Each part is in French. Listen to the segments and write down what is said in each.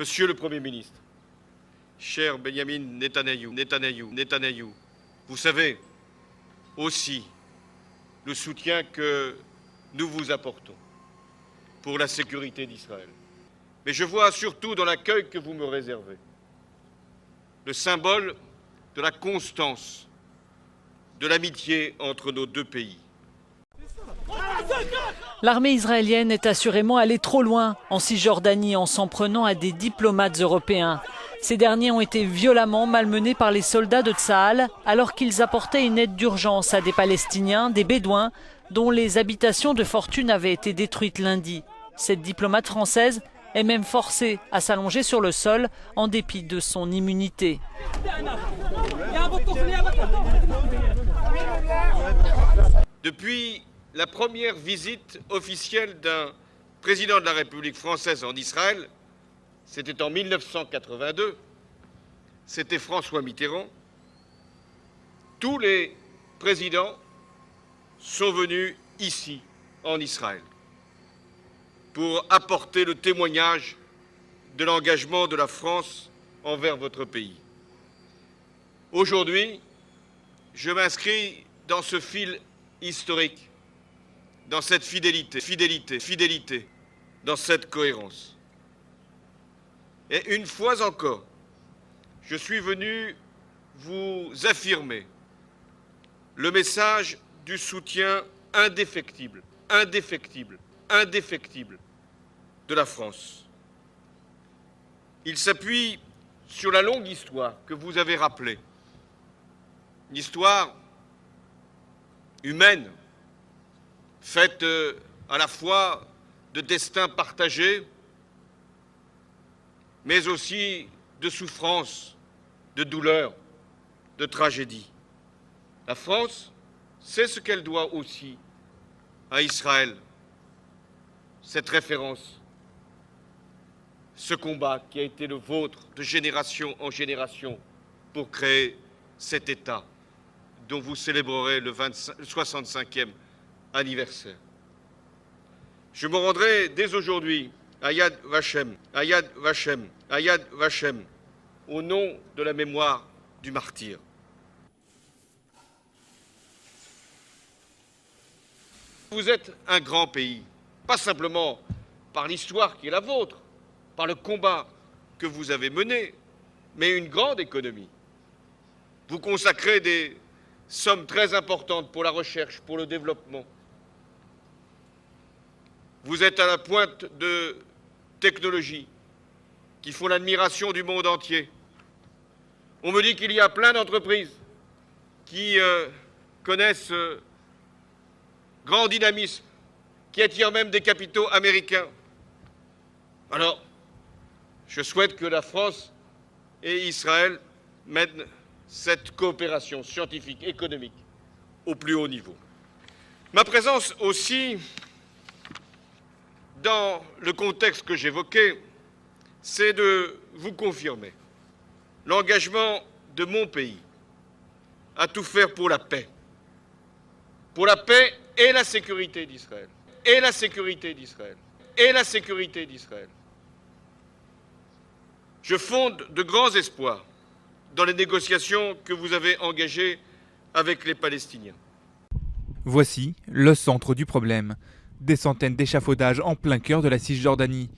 Monsieur le Premier ministre, cher Benyamin Netanyahou, vous savez aussi le soutien que nous vous apportons pour la sécurité d'Israël. Mais je vois surtout dans l'accueil que vous me réservez le symbole de la constance, de l'amitié entre nos deux pays. L'armée israélienne est assurément allée trop loin en Cisjordanie en s'en prenant à des diplomates européens. Ces derniers ont été violemment malmenés par les soldats de Tsahal alors qu'ils apportaient une aide d'urgence à des Palestiniens, des Bédouins, dont les habitations de fortune avaient été détruites lundi. Cette diplomate française est même forcée à s'allonger sur le sol en dépit de son immunité. Depuis la première visite officielle d'un président de la République française en Israël, c'était en 1982, c'était François Mitterrand, tous les présidents sont venus ici, en Israël, pour apporter le témoignage de l'engagement de la France envers votre pays. Aujourd'hui, je m'inscris dans ce fil historique, dans cette fidélité, dans cette cohérence. Et une fois encore, je suis venu vous affirmer le message du soutien indéfectible de la France. Il s'appuie sur la longue histoire que vous avez rappelée, une histoire humaine, faite à la fois de destins partagés, mais aussi de souffrances, de douleurs, de tragédies. La France sait ce qu'elle doit aussi à Israël, cette référence, ce combat qui a été le vôtre de génération en génération pour créer cet État dont vous célébrerez le 65e anniversaire. Je me rendrai dès aujourd'hui à Yad Vashem, au nom de la mémoire du martyr. Vous êtes un grand pays, pas simplement par l'histoire qui est la vôtre, par le combat que vous avez mené, mais une grande économie. Vous consacrez des sommes très importantes pour la recherche, pour le développement. Vous êtes à la pointe de technologies qui font l'admiration du monde entier. On me dit qu'il y a plein d'entreprises qui connaissent grand dynamisme, qui attirent même des capitaux américains. Alors, je souhaite que la France et Israël mènent cette coopération scientifique, économique, au plus haut niveau. Ma présence aussi, dans le contexte que j'évoquais, c'est de vous confirmer l'engagement de mon pays à tout faire pour la paix et la sécurité d'Israël, et la sécurité d'Israël, et la sécurité d'Israël. Je fonde de grands espoirs dans les négociations que vous avez engagées avec les Palestiniens. Voici le centre du problème. Des centaines d'échafaudages en plein cœur de la Cisjordanie.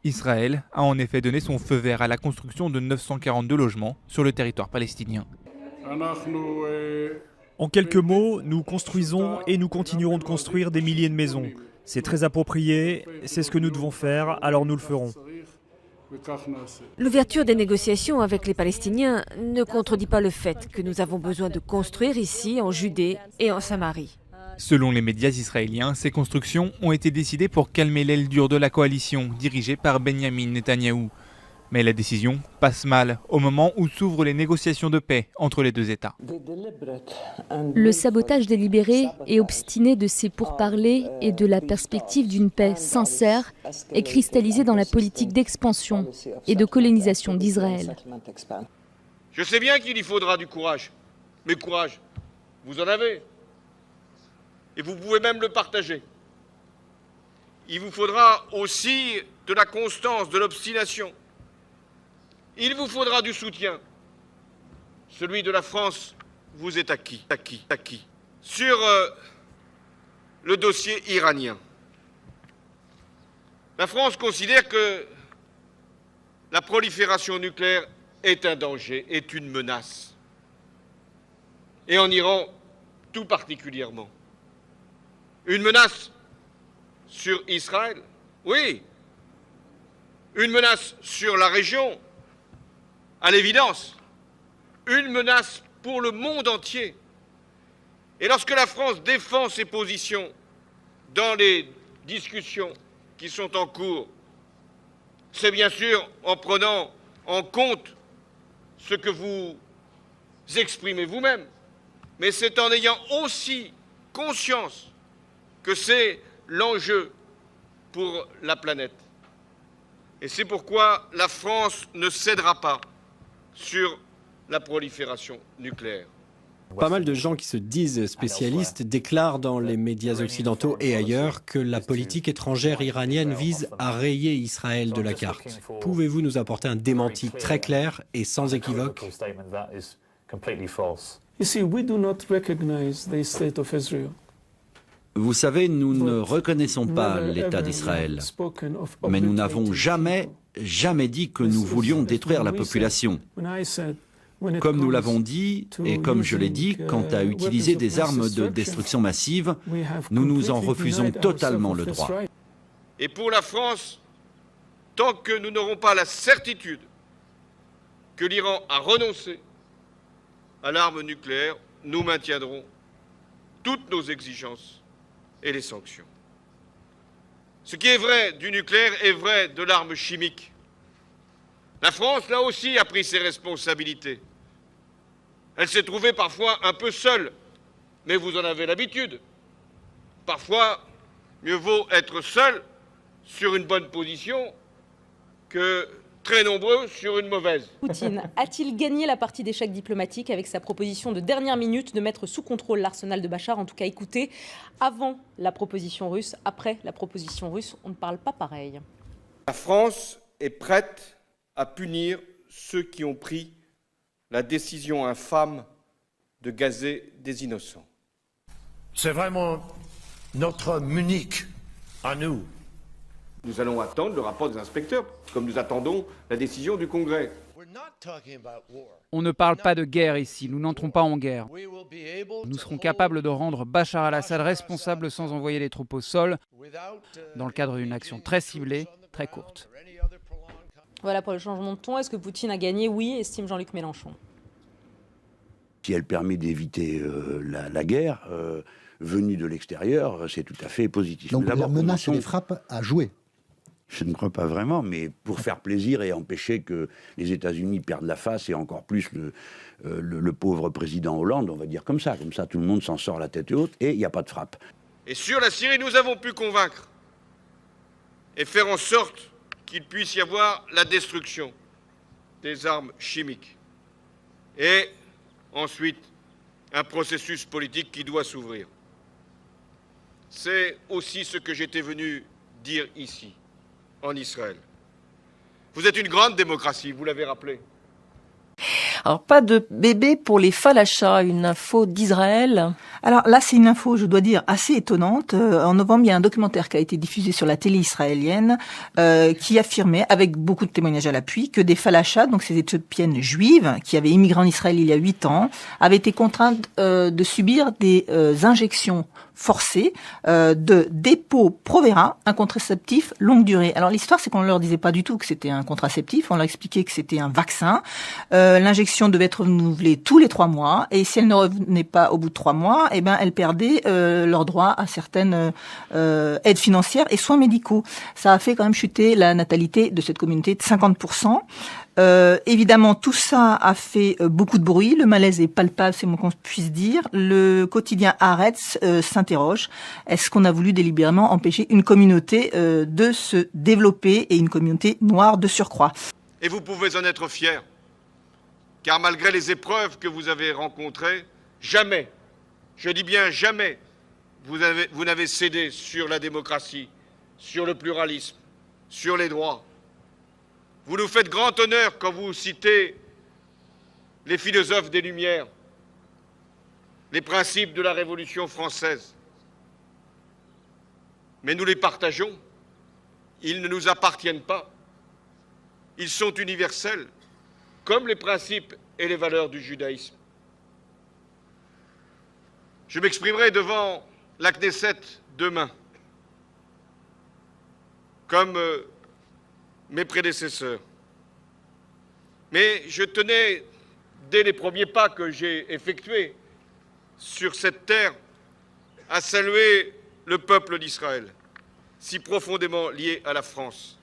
Israël a en effet donné son feu vert à la construction de 942 logements sur le territoire palestinien. En quelques mots, nous construisons et nous continuerons de construire des milliers de maisons. C'est très approprié, c'est ce que nous devons faire, alors nous le ferons. L'ouverture des négociations avec les Palestiniens ne contredit pas le fait que nous avons besoin de construire ici, en Judée et en Samarie. Selon les médias israéliens, ces constructions ont été décidées pour calmer l'aile dure de la coalition dirigée par Benyamin Netanyahou. Mais la décision passe mal au moment où s'ouvrent les négociations de paix entre les deux États. Le sabotage délibéré et obstiné de ces pourparlers et de la perspective d'une paix sincère est cristallisé dans la politique d'expansion et de colonisation d'Israël. Je sais bien qu'il y faudra du courage, mais courage, vous en avez. Et vous pouvez même le partager. Il vous faudra aussi de la constance, de l'obstination. il vous faudra du soutien. Celui de la France vous est acquis. Sur le dossier iranien, la France considère que la prolifération nucléaire est un danger, est une menace. Et en Iran, tout particulièrement. Une menace sur Israël, oui. Une menace sur la région, à l'évidence. Une menace pour le monde entier. Et lorsque la France défend ses positions dans les discussions qui sont en cours, c'est bien sûr en prenant en compte ce que vous exprimez vous-même, mais c'est en ayant aussi conscience que c'est l'enjeu pour la planète. Et c'est pourquoi la France ne cédera pas sur la prolifération nucléaire. Pas mal de gens qui se disent spécialistes déclarent dans les médias occidentaux et ailleurs que la politique étrangère iranienne vise à rayer Israël de la carte. Pouvez-vous nous apporter un démenti très clair et sans équivoque ? Vous savez, nous ne reconnaissons pas l'État d'Israël, mais nous n'avons jamais dit que nous voulions détruire la population. Comme nous l'avons dit, et comme je l'ai dit, quant à utiliser des armes de destruction massive, nous nous en refusons totalement le droit. Et pour la France, tant que nous n'aurons pas la certitude que l'Iran a renoncé à l'arme nucléaire, nous maintiendrons toutes nos exigences et les sanctions. Ce qui est vrai du nucléaire est vrai de l'arme chimique. La France, là aussi, a pris ses responsabilités. Elle s'est trouvée parfois un peu seule, mais vous en avez l'habitude. Parfois, mieux vaut être seul sur une bonne position que très nombreux sur une mauvaise. Poutine a-t-il gagné la partie d'échec diplomatique avec sa proposition de dernière minute de mettre sous contrôle l'arsenal de Bachar? En tout cas, écoutez, avant la proposition russe, après la proposition russe, on ne parle pas pareil. La France est prête à punir ceux qui ont pris la décision infâme de gazer des innocents. C'est vraiment notre Munich à nous. Nous allons attendre le rapport des inspecteurs, comme nous attendons la décision du Congrès. On ne parle pas de guerre ici, nous n'entrons pas en guerre. Nous serons capables de rendre Bachar al-Assad responsable sans envoyer les troupes au sol, dans le cadre d'une action très ciblée, très courte. Voilà pour le changement de ton. Est-ce que Poutine a gagné? Oui, estime Jean-Luc Mélenchon. Si elle permet d'éviter la guerre venue de l'extérieur, c'est tout à fait positif. Donc la menace et les frappes à jouer. Je ne crois pas vraiment, mais pour faire plaisir et empêcher que les États-Unis perdent la face et encore plus le pauvre président Hollande, on va dire comme ça tout le monde s'en sort la tête haute et il n'y a pas de frappe. Et sur la Syrie, nous avons pu convaincre et faire en sorte qu'il puisse y avoir la destruction des armes chimiques. Et ensuite, un processus politique qui doit s'ouvrir. C'est aussi ce que j'étais venu dire ici, en Israël. Vous êtes une grande démocratie, vous l'avez rappelé. Alors, pas de bébé pour les falachas, une info d'Israël. Alors là, c'est une info, je dois dire, assez étonnante. En novembre, il y a un documentaire qui a été diffusé sur la télé israélienne qui affirmait, avec beaucoup de témoignages à l'appui, que des falachas, donc ces Éthiopiennes juives, qui avaient immigré en Israël il y a 8 ans, avaient été contraintes de subir des injections forcées de Depo-Provera, un contraceptif longue durée. Alors l'histoire, c'est qu'on ne leur disait pas du tout que c'était un contraceptif, on leur expliquait que c'était un vaccin. L'injection devait être renouvelée tous les 3 mois, et si elle ne revenait pas au bout de 3 mois, eh ben elles perdaient leur droit à certaines aides financières et soins médicaux. Ça a fait quand même chuter la natalité de cette communauté de 50%. Évidemment, tout ça a fait beaucoup de bruit. Le malaise est palpable, c'est moins qu'on puisse dire. Le quotidien Haaretz s'interroge. Est-ce qu'on a voulu délibérément empêcher une communauté de se développer, et une communauté noire de surcroît? Et vous pouvez en être fiers, car malgré les épreuves que vous avez rencontrées, jamais, je dis bien jamais, vous n'avez cédé sur la démocratie, sur le pluralisme, sur les droits. Vous nous faites grand honneur quand vous citez les philosophes des Lumières, les principes de la Révolution française. Mais nous les partageons. Ils ne nous appartiennent pas. Ils sont universels, comme les principes et les valeurs du judaïsme. Je m'exprimerai devant la Knesset demain, comme mes prédécesseurs. Mais je tenais, dès les premiers pas que j'ai effectués sur cette terre, à saluer le peuple d'Israël, si profondément lié à la France.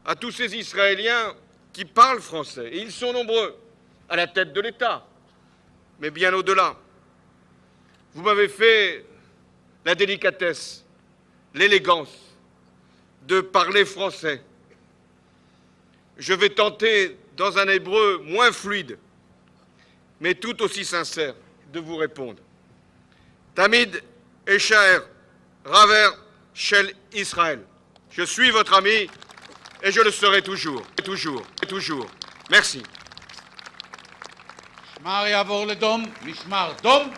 À tous ces Israéliens qui parlent français, et ils sont nombreux, à la tête de l'État, mais bien au-delà. Vous m'avez fait la délicatesse, l'élégance de parler français. Je vais tenter, dans un hébreu moins fluide, mais tout aussi sincère, de vous répondre. Tamid Eshaer, Raver Shel Israël. Je suis votre ami et je le serai toujours, toujours, toujours. Merci. משמר יעבור לדום, משמר דום